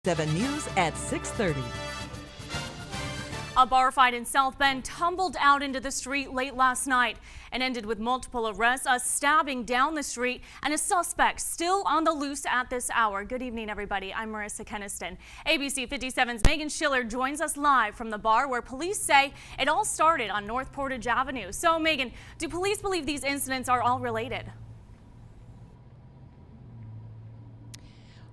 7 News at 6:30. A bar fight in South Bend tumbled out into the street late last night and ended with multiple arrests, a stabbing down the street, and a suspect still on the loose at this hour. Good evening, everybody. I'm Marissa Keniston. ABC 57's Megan Schiller joins us live from the bar where police say it all started on North Portage Avenue. So, Megan, do police believe these incidents are all related?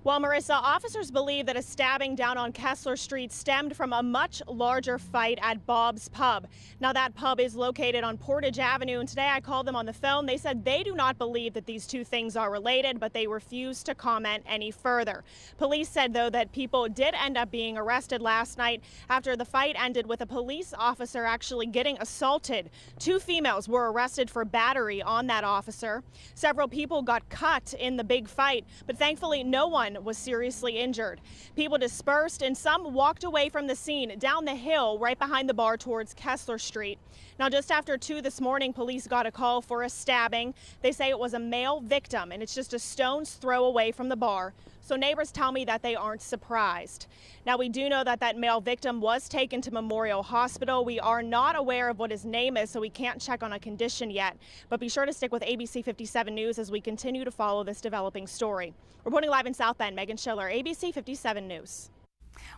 Well, Marissa, officers believe that a stabbing down on Kessler Street stemmed from a much larger fight at Bob's Pub. Now, that pub is located on Portage Avenue, and today I called them on the phone. They said they do not believe that these two things are related, but they refuse to comment any further. Police said, though, that people did end up being arrested last night after the fight ended with a police officer actually getting assaulted. Two females were arrested for battery on that officer. Several people got cut in the big fight, but thankfully no one was seriously injured. People dispersed and some walked away from the scene down the hill right behind the bar towards Kessler Street. Now, just after 2 this morning, police got a call for a stabbing. They say it was a male victim and it's just a stone's throw away from the bar. So neighbors tell me that they aren't surprised. Now, we do know that that male victim was taken to Memorial Hospital. We are not aware of what his name is, so we can't check on a condition yet. But be sure to stick with ABC 57 News as we continue to follow this developing story. Reporting live in South Bend, Megan Schiller, ABC 57 News.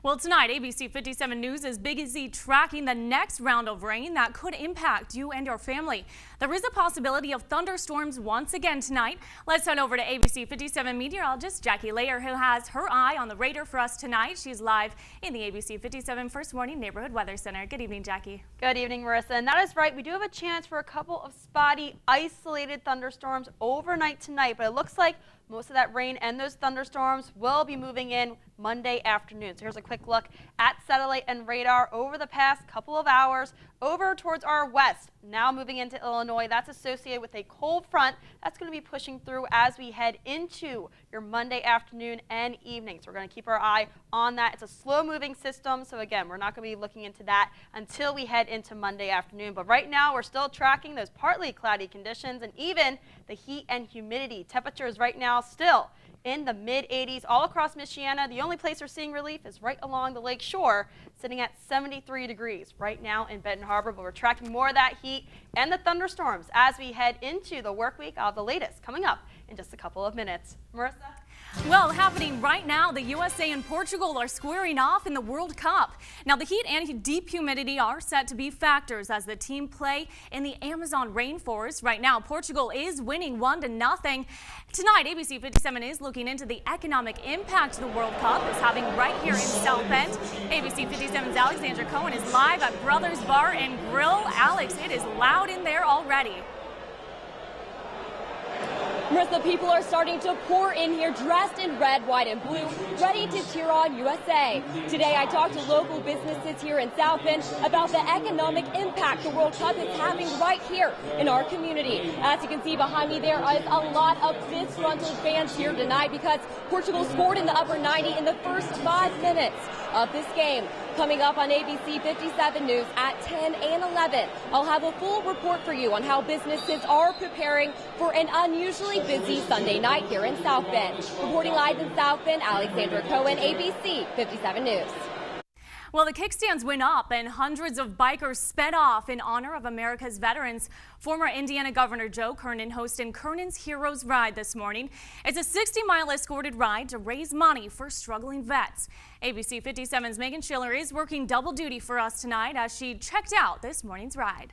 Well, tonight, ABC 57 News is busy tracking the next round of rain that could impact you and your family. There is a possibility of thunderstorms once again tonight. Let's head over to ABC 57 meteorologist Jackie Layer, who has her eye on the radar for us tonight. She's live in the ABC 57 First Warning Neighborhood Weather Center. Good evening, Jackie. Good evening, Marissa. And that is right. We do have a chance for a couple of spotty, isolated thunderstorms overnight tonight, but it looks like most of that rain and those thunderstorms will be moving in Monday afternoon. So here's a quick look at satellite and radar over the past couple of hours over towards our west. Now moving into Illinois, that's associated with a cold front that's going to be pushing through as we head into your Monday afternoon and evening. So we're going to keep our eye on that. It's a slow moving system. So again, we're not going to be looking into that until we head into Monday afternoon. But right now we're still tracking those partly cloudy conditions and even the heat and humidity. Temperatures right now still in the mid-80s all across Michiana. The only place we're seeing relief is right along the lake shore, sitting at 73 degrees right now in Benton Harbor. But we're tracking more of that heat and the thunderstorms as we head into the work week. I'll have the latest coming up in just a couple of minutes. Marissa? Well, happening right now, the USA and Portugal are squaring off in the World Cup. Now, the heat and deep humidity are set to be factors as the team play in the Amazon rainforest. Right now, Portugal is winning 1-0. Tonight, ABC 57 is looking into the economic impact the World Cup is having right here in South Bend. ABC 57's Alexandra Cohen is live at Brothers Bar and Grill. Alex, it is loud in there already. Marissa, people are starting to pour in here dressed in red, white, and blue, ready to cheer on USA. Today, I talked to local businesses here in South Bend about the economic impact the World Cup is having right here in our community. As you can see behind me, there is a lot of disgruntled fans here tonight because Portugal scored in the upper 90 in the first 5 minutes of this game. Coming up on ABC 57 News at 10 and 11, I'll have a full report for you on how businesses are preparing for an unusually busy Sunday night here in South Bend. Reporting live in South Bend, Alexandra Cohen, ABC 57 News. Well, the kickstands went up and hundreds of bikers sped off in honor of America's veterans. Former Indiana Governor Joe Kernan hosted Kernan's Heroes Ride this morning. It's a 60-mile escorted ride to raise money for struggling vets. ABC 57's Megan Schiller is working double duty for us tonight as she checked out this morning's ride.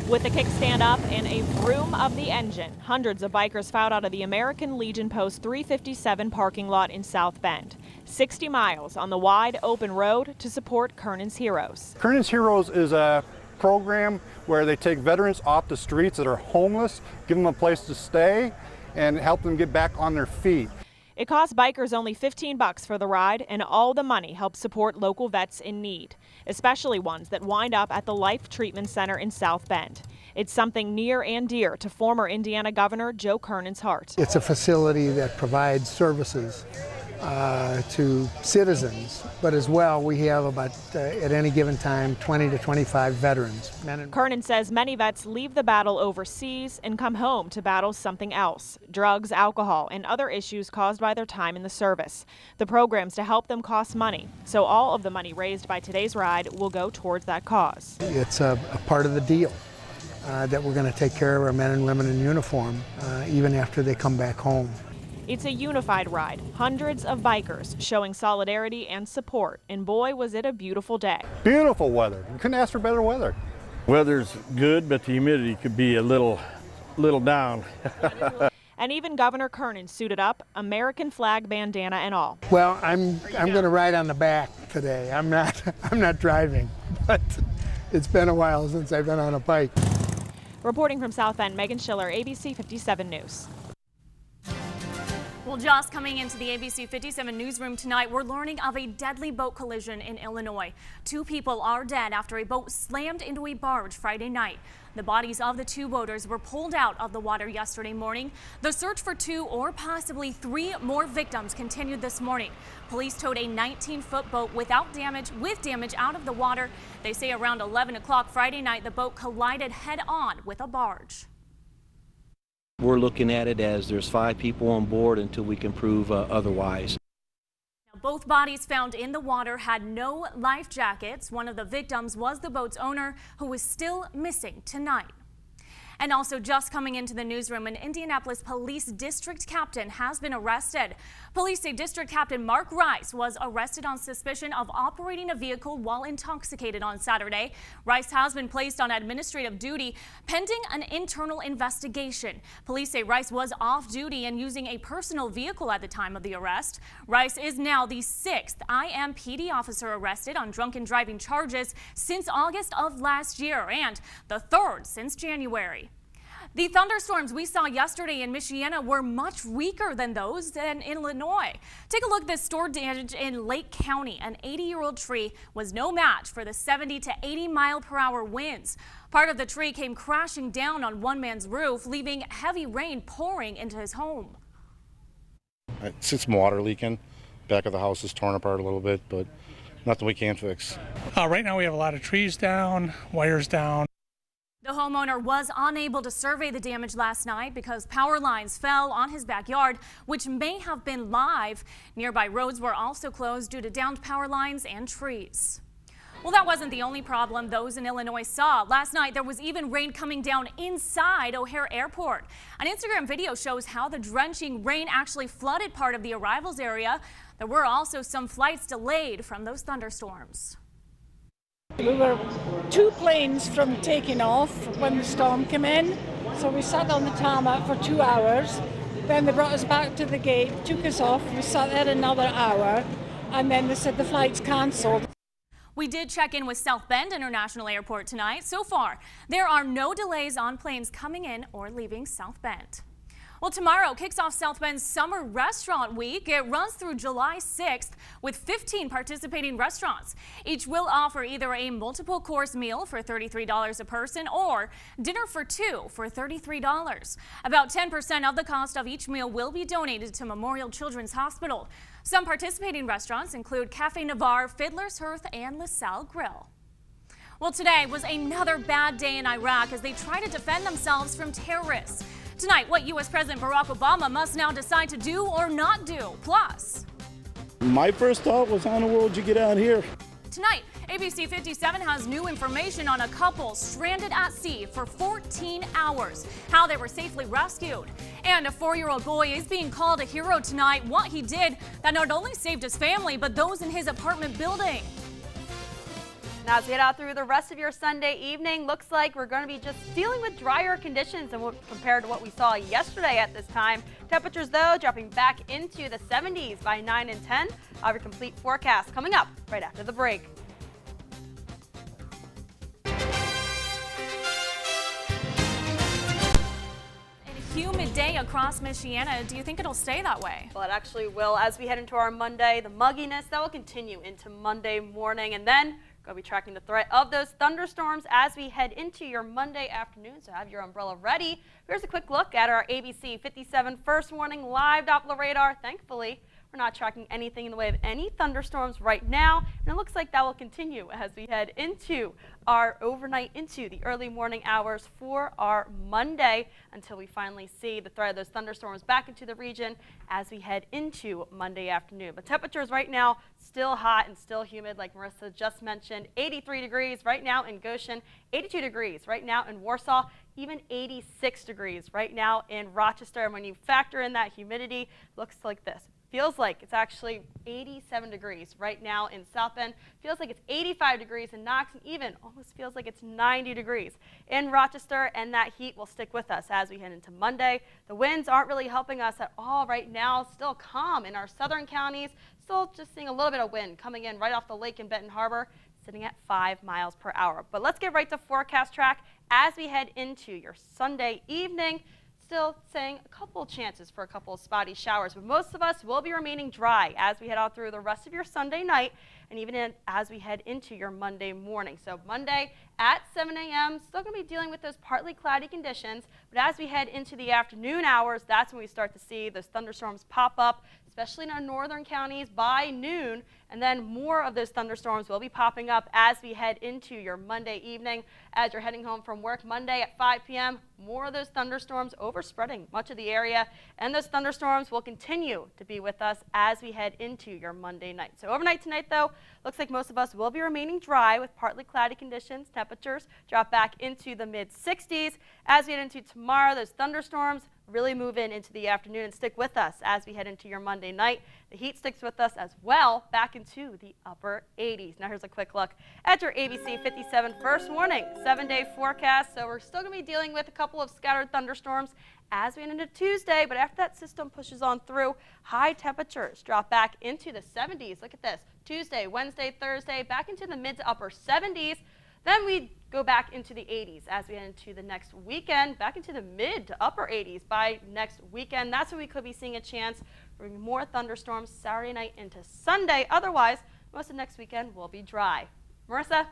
With the kickstand up and a vroom of the engine, hundreds of bikers filed out of the American Legion Post 357 parking lot in South Bend. 60 miles on the wide open road to support Kernan's Heroes. Kernan's Heroes is a program where they take veterans off the streets that are homeless, give them a place to stay, and help them get back on their feet. It costs bikers only $15 for the ride, and all the money helps support local vets in need, especially ones that wind up at the Life Treatment Center in South Bend. It's something near and dear to former Indiana Governor Joe Kernan's heart. It's a facility that provides services to citizens, but as well we have about, at any given time, 20 to 25 veterans. Kernan says many vets leave the battle overseas and come home to battle something else: drugs, alcohol, and other issues caused by their time in the service. The programs to help them cost money, so all of the money raised by today's ride will go towards that cause. It's a part of the deal that we're going to take care of our men and women in uniform even after they come back home. It's a unified ride, hundreds of bikers showing solidarity and support, and boy, was it a beautiful day. Beautiful weather. You couldn't ask for better weather. Weather's good, but the humidity could be a little down. And even Governor Kernan suited up, American flag bandana and all. Well, I'm going to ride on the back today. I'm not driving, but it's been a while since I've been on a bike. Reporting from South Bend, Megan Schiller, ABC 57 News. Well, just coming into the ABC 57 newsroom tonight, we're learning of a deadly boat collision in Illinois. 2 people are dead after a boat slammed into a barge Friday night. The bodies of the 2 boaters were pulled out of the water yesterday morning. The search for 2 or possibly 3 more victims continued this morning. Police towed a 19-foot boat with damage out of the water. They say around 11 o'clock Friday night, the boat collided head-on with a barge. We're looking at it as there's 5 people on board until we can prove otherwise. Now, both bodies found in the water had no life jackets. One of the victims was the boat's owner, who was still missing tonight. And also just coming into the newsroom, an Indianapolis police district captain has been arrested. Police say District Captain Mark Rice was arrested on suspicion of operating a vehicle while intoxicated on Saturday. Rice has been placed on administrative duty pending an internal investigation. Police say Rice was off duty and using a personal vehicle at the time of the arrest. Rice is now the 6th IMPD officer arrested on drunken driving charges since August of last year and the 3rd since January. The thunderstorms we saw yesterday in Michiana were much weaker than those in Illinois. Take a look at this storm damage in Lake County. An 80-year-old tree was no match for the 70 to 80 mile-per-hour winds. Part of the tree came crashing down on one man's roof, leaving heavy rain pouring into his home. It's some water leaking. Back of the house is torn apart a little bit, but nothing we can't fix. Right now we have a lot of trees down, wires down. The homeowner was unable to survey the damage last night because power lines fell on his backyard, which may have been live. Nearby roads were also closed due to downed power lines and trees. Well, that wasn't the only problem those in Illinois saw. Last night, there was even rain coming down inside O'Hare Airport. An Instagram video shows how the drenching rain actually flooded part of the arrivals area. There were also some flights delayed from those thunderstorms. We were 2 planes from taking off when the storm came in, so we sat on the tarmac for 2 hours. Then they brought us back to the gate, took us off, we sat there another hour, and then they said the flight's cancelled. We did check in with South Bend International Airport tonight. So far, there are no delays on planes coming in or leaving South Bend. Well, tomorrow kicks off South Bend's Summer Restaurant Week. It runs through July 6th with 15 participating restaurants. Each will offer either a multiple course meal for $33 a person or dinner for 2 for $33. About 10% of the cost of each meal will be donated to Memorial Children's Hospital. Some participating restaurants include Cafe Navarre, Fiddler's Hearth, and LaSalle Grill. Well, today was another bad day in Iraq as they try to defend themselves from terrorists. Tonight, what U.S. President Barack Obama must now decide to do or not do. Plus, My first thought was, how in the world did you get out here? tonight, ABC 57 has new information on a couple stranded at sea for 14 hours, how they were safely rescued. And a 4-year-old boy is being called a hero tonight, what he did that not only saved his family, but those in his apartment building. Now, as we head out through the rest of your Sunday evening, looks like we're going to be just dealing with drier conditions compared to what we saw yesterday at this time. Temperatures, though, dropping back into the 70s by 9 and 10. I'll have your complete forecast coming up right after the break. Humid day across Michiana. Do you think it'll stay that way? Well, it actually will. As we head into our Monday, the mugginess, that will continue into Monday morning. And then going to be tracking the threat of those thunderstorms as we head into your Monday afternoon. So have your umbrella ready. Here's a quick look at our ABC 57 First Warning live Doppler radar. Thankfully, We're not tracking anything in the way of any thunderstorms right now, and it looks like that will continue as we head into our overnight into the early morning hours for our Monday until we finally see the threat of those thunderstorms back into the region as we head into Monday afternoon. But temperatures right now still hot and still humid, like Marissa just mentioned. 83 degrees right now in Goshen, 82 degrees right now in Warsaw, even 86 degrees right now in Rochester. And when you factor in that humidity, looks like this. Feels like it's actually 87 degrees right now in South Bend. Feels like it's 85 degrees in Knox, and even almost feels like it's 90 degrees in Rochester, and that heat will stick with us as we head into Monday. The winds aren't really helping us at all right now. Still calm in our southern counties. Still just seeing a little bit of wind coming in right off the lake in Benton Harbor, sitting at 5 miles per hour. But let's get right to forecast track as we head into your Sunday evening. Still saying a couple chances for a couple of spotty showers, but most of us will be remaining dry as we head out through the rest of your Sunday night and even as we head into your Monday morning. So Monday at 7 a.m. still going to be dealing with those partly cloudy conditions, but as we head into the afternoon hours, that's when we start to see those thunderstorms pop up, especially in our northern counties by noon, and then more of those thunderstorms will be popping up as we head into your Monday evening. As you're heading home from work Monday at 5 p.m., more of those thunderstorms overspreading much of the area, and those thunderstorms will continue to be with us as we head into your Monday night. So overnight tonight, though, looks like most of us will be remaining dry with partly cloudy conditions. Temperatures drop back into the mid-60s. As we head into tomorrow, those thunderstorms really move into the afternoon and stick with us as we head into your Monday night. The heat sticks with us as well, back into the upper 80s. Now here's a quick look at your ABC 57 first warning 7-day forecast. So we're still going to be dealing with a couple of scattered thunderstorms as we head into Tuesday, but after that system pushes on through, high temperatures drop back into the 70s. Look at this. Tuesday, Wednesday, Thursday, back into the mid to upper 70s. Then we go back into the 80s as we head into the next weekend, back into the mid to upper 80s by next weekend. That's when we could be seeing a chance for more thunderstorms Saturday night into Sunday. Otherwise, most of next weekend will be dry. Marissa?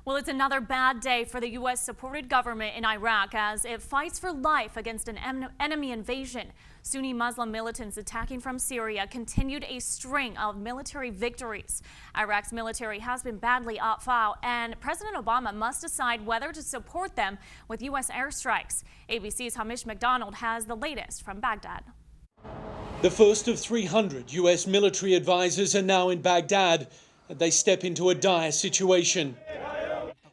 Well, it's another bad day for the U.S.-supported government in Iraq as it fights for life against an enemy invasion. Sunni Muslim militants attacking from Syria continued a string of military victories. Iraq's military has been badly outfought, and President Obama must decide whether to support them with U.S. airstrikes. ABC's Hamish McDonald has the latest from Baghdad. The first of 300 U.S. military advisors are now in Baghdad, and they step into a dire situation.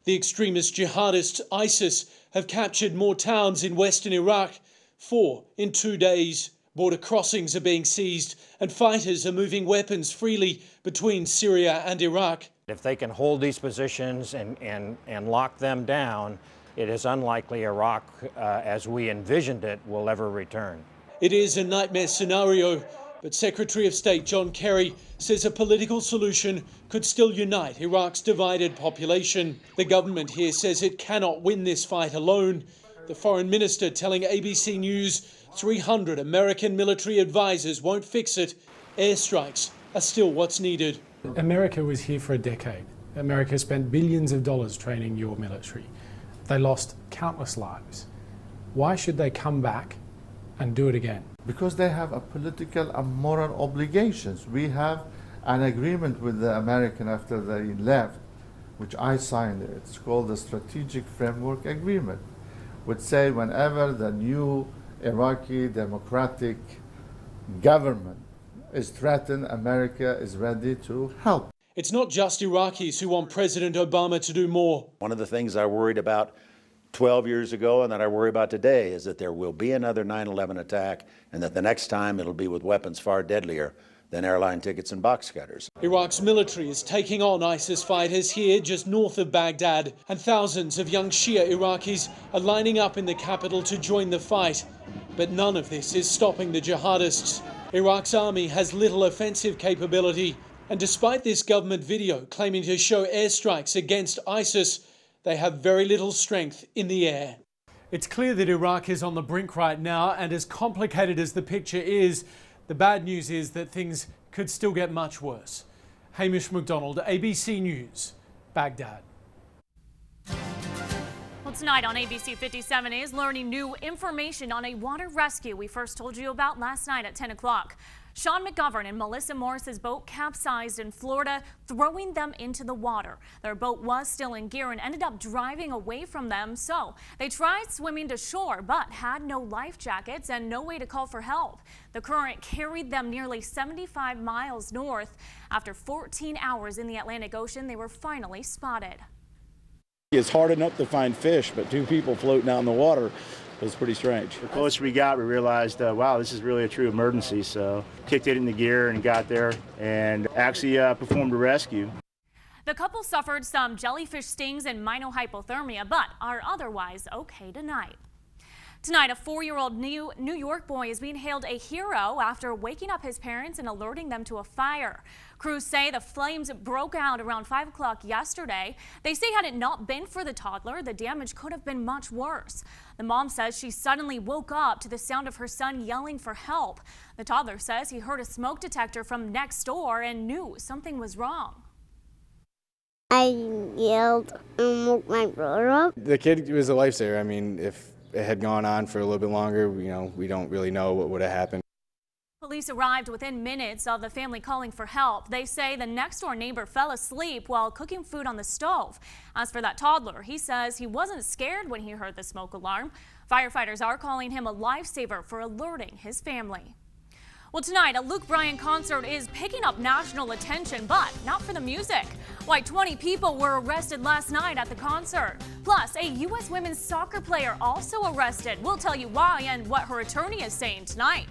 The extremist jihadists ISIS have captured more towns in western Iraq. 4 in 2 days. Border crossings are being seized and fighters are moving weapons freely between Syria and Iraq. If they can hold these positions and lock them down, it is unlikely Iraq, as we envisioned it, will ever return. It is a nightmare scenario, but Secretary of State John Kerry says a political solution could still unite Iraq's divided population. The government here says it cannot win this fight alone. The foreign minister telling ABC News 300 American military advisors won't fix it. Airstrikes are still what's needed. America was here for a decade. America spent billions of dollars training your military. They lost countless lives. Why should they come back and do it again? Because they have a political and moral obligations. We have an agreement with the American after they left, which I signed it. It's called the Strategic Framework Agreement, which say whenever the new Iraqi democratic government is threatened, America is ready to help. It's not just Iraqis who want President Obama to do more. One of the things I worried about 12 years ago and that I worry about today is that there will be another 9/11 attack and that the next time it'll be with weapons far deadlier than airline tickets and box cutters. Iraq's military is taking on ISIS fighters here just north of Baghdad, and thousands of young Shia Iraqis are lining up in the capital to join the fight. But none of this is stopping the jihadists. Iraq's army has little offensive capability, and despite this government video claiming to show airstrikes against ISIS, they have very little strength in the air. It's clear that Iraq is on the brink right now, and as complicated as the picture is, the bad news is that things could still get much worse. Hamish McDonald, ABC News, Baghdad. Well, tonight on ABC 57 is learning new information on a water rescue we first told you about last night at 10 o'clock. Sean McGovern and Melissa Morris's boat capsized in Florida, throwing them into the water. Their boat was still in gear and ended up driving away from them, so they tried swimming to shore but had no life jackets and no way to call for help. The current carried them nearly 75 miles north. After 14 hours in the Atlantic Ocean, they were finally spotted. It's hard enough to find fish, but two people floating out in the water was pretty strange. The closer we got, we realized, wow, this is really a true emergency. So kicked it into gear and got there and actually performed a rescue. The couple suffered some jellyfish stings and minor hypothermia, but are otherwise okay tonight. Tonight, a 4-year-old New York boy is being hailed a hero after waking up his parents and alerting them to a fire. Crews say the flames broke out around 5 o'clock yesterday. They say had it not been for the toddler, the damage could have been much worse. The mom says she suddenly woke up to the sound of her son yelling for help. The toddler says he heard a smoke detector from next door and knew something was wrong. I yelled and woke my brother up. The kid was a lifesaver. I mean, if it had gone on for a little bit longer, we don't really know what would have happened. Police arrived within minutes of the family calling for help. They say the next door neighbor fell asleep while cooking food on the stove. As for that toddler, he says he wasn't scared when he heard the smoke alarm. Firefighters are calling him a lifesaver for alerting his family. Well, tonight, a Luke Bryan concert is picking up national attention, but not for the music. Why 20 people were arrested last night at the concert. Plus, a U.S. women's soccer player also arrested. We'll tell you why and what her attorney is saying tonight.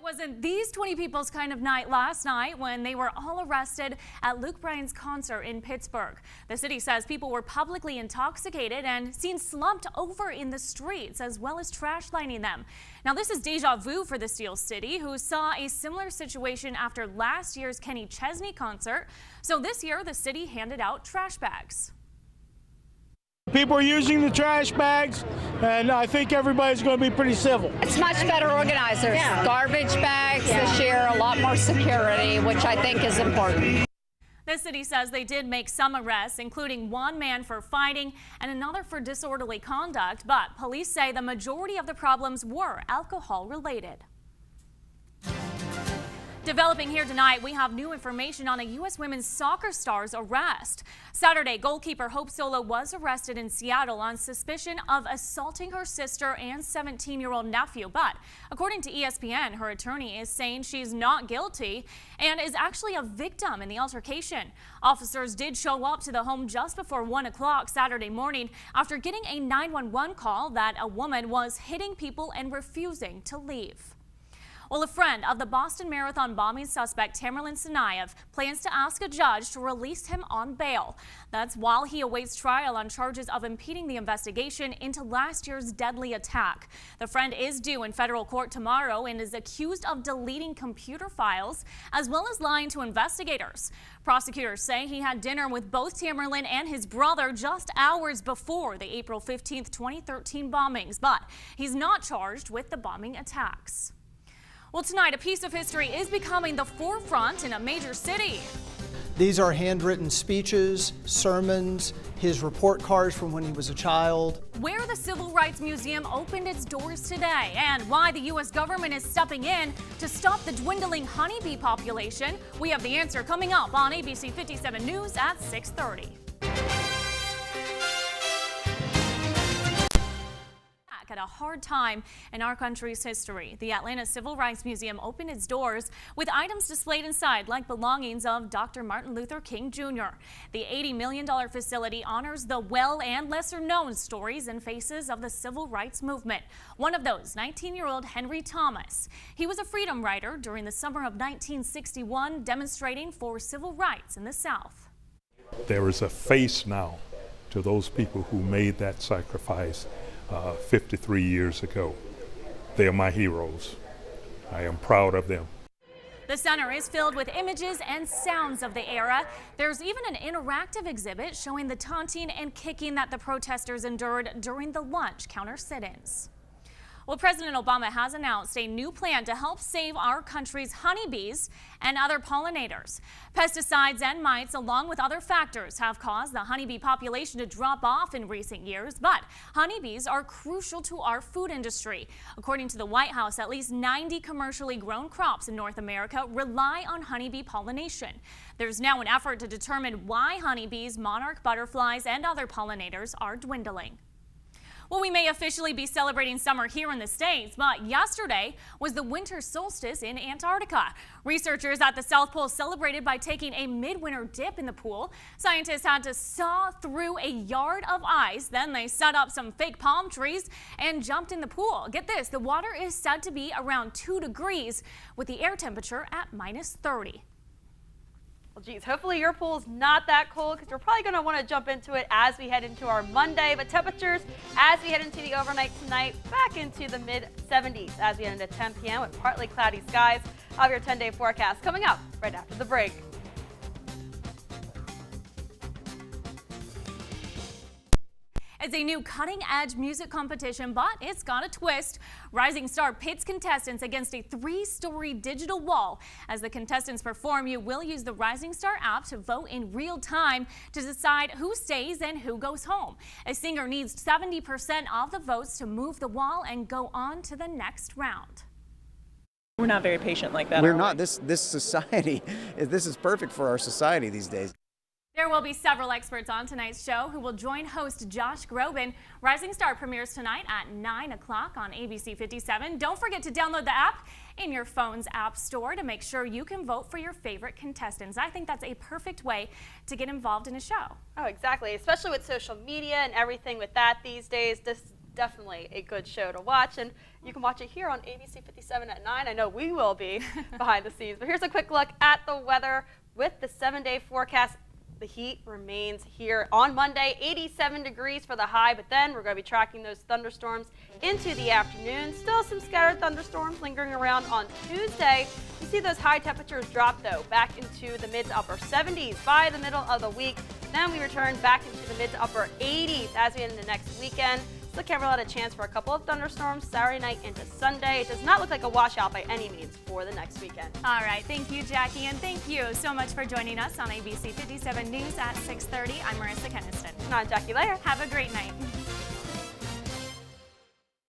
Wasn't these 20 people's kind of night last night when they were all arrested at Luke Bryan's concert in Pittsburgh. The city says people were publicly intoxicated and seen slumped over in the streets, as well as trash lining them. Now, this is deja vu for the Steel City, who saw a similar situation after last year's Kenny Chesney concert. So this year, the city handed out trash bags. People are using the trash bags, and I think everybody's going to be pretty civil. It's much better organized. There's garbage bags this year, a lot more security, which I think is important. The city says they did make some arrests, including one man for fighting and another for disorderly conduct, but police say the majority of the problems were alcohol related. Developing here tonight, we have new information on a U.S. women's soccer star's arrest. Saturday, goalkeeper Hope Solo was arrested in Seattle on suspicion of assaulting her sister and 17-year-old nephew. But according to ESPN, her attorney is saying she's not guilty and is actually a victim in the altercation. Officers did show up to the home just before 1 o'clock Saturday morning after getting a 911 call that a woman was hitting people and refusing to leave. Well, a friend of the Boston Marathon bombing suspect Tamerlan Tsarnaev plans to ask a judge to release him on bail. That's while he awaits trial on charges of impeding the investigation into last year's deadly attack. The friend is due in federal court tomorrow and is accused of deleting computer files as well as lying to investigators. Prosecutors say he had dinner with both Tamerlan and his brother just hours before the April 15, 2013 bombings, but he's not charged with the bombing attacks. Well, tonight, a piece of history is becoming the forefront in a major city. These are handwritten speeches, sermons, his report cards from when he was a child. Where the Civil Rights Museum opened its doors today and why the U.S. government is stepping in to stop the dwindling honeybee population. We have the answer coming up on ABC 57 News at 6:30. At a hard time in our country's history, the Atlanta Civil Rights Museum opened its doors with items displayed inside like belongings of Dr. Martin Luther King Jr. The $80 million facility honors the well and lesser known stories and faces of the civil rights movement. One of those, 19-year-old Henry Thomas. He was a freedom rider during the summer of 1961, demonstrating for civil rights in the South. There is a face now to those people who made that sacrifice 53 years ago. They are my heroes. I am proud of them. The center is filled with images and sounds of the era. There's even an interactive exhibit showing the taunting and kicking that the protesters endured during the lunch counter sit-ins. Well, President Obama has announced a new plan to help save our country's honeybees and other pollinators. Pesticides and mites, along with other factors, have caused the honeybee population to drop off in recent years, but honeybees are crucial to our food industry. According to the White House, at least 90 commercially grown crops in North America rely on honeybee pollination. There's now an effort to determine why honeybees, monarch butterflies, and other pollinators are dwindling. Well, we may officially be celebrating summer here in the States, but yesterday was the winter solstice in Antarctica. Researchers at the South Pole celebrated by taking a midwinter dip in the pool. Scientists had to saw through a yard of ice, then they set up some fake palm trees and jumped in the pool. Get this, the water is said to be around 2 degrees with the air temperature at -30. Well, geez, hopefully your pool is not that cold because we're probably going to want to jump into it as we head into our Monday. But temperatures as we head into the overnight tonight, back into the mid-70s as we head into 10 p.m. with partly cloudy skies. I'll have your 10-day forecast coming up right after the break. It's a new cutting-edge music competition, but it's got a twist. Rising Star pits contestants against a 3-story digital wall. As the contestants perform, you will use the Rising Star app to vote in real time to decide who stays and who goes home. A singer needs 70% of the votes to move the wall and go on to the next round. We're not very patient like that. We're not. This society, this is perfect for our society these days. There will be several experts on tonight's show who will join host Josh Groban. Rising Star premieres tonight at 9 o'clock on ABC 57. Don't forget to download the app in your phone's app store to make sure you can vote for your favorite contestants. I think that's a perfect way to get involved in a show. Oh, exactly. Especially with social media and everything with that these days. This is definitely a good show to watch, and you can watch it here on ABC 57 at 9. I know we will be behind the scenes. But here's a quick look at the weather with the 7-day forecast. The heat remains here on Monday, 87 degrees for the high, but then we're going to be tracking those thunderstorms into the afternoon. Still some scattered thunderstorms lingering around on Tuesday. You see those high temperatures drop, though, back into the mid to upper 70s by the middle of the week. Then we return back into the mid to upper 80s as we end the next weekend. Still can't rule out a chance for a couple of thunderstorms Saturday night into Sunday. It does not look like a washout by any means for the next weekend. All right, thank you, Jackie, and thank you so much for joining us on ABC 57 News at 6:30. I'm Marissa Keniston. And I'm Jackie Layer. Have a great night.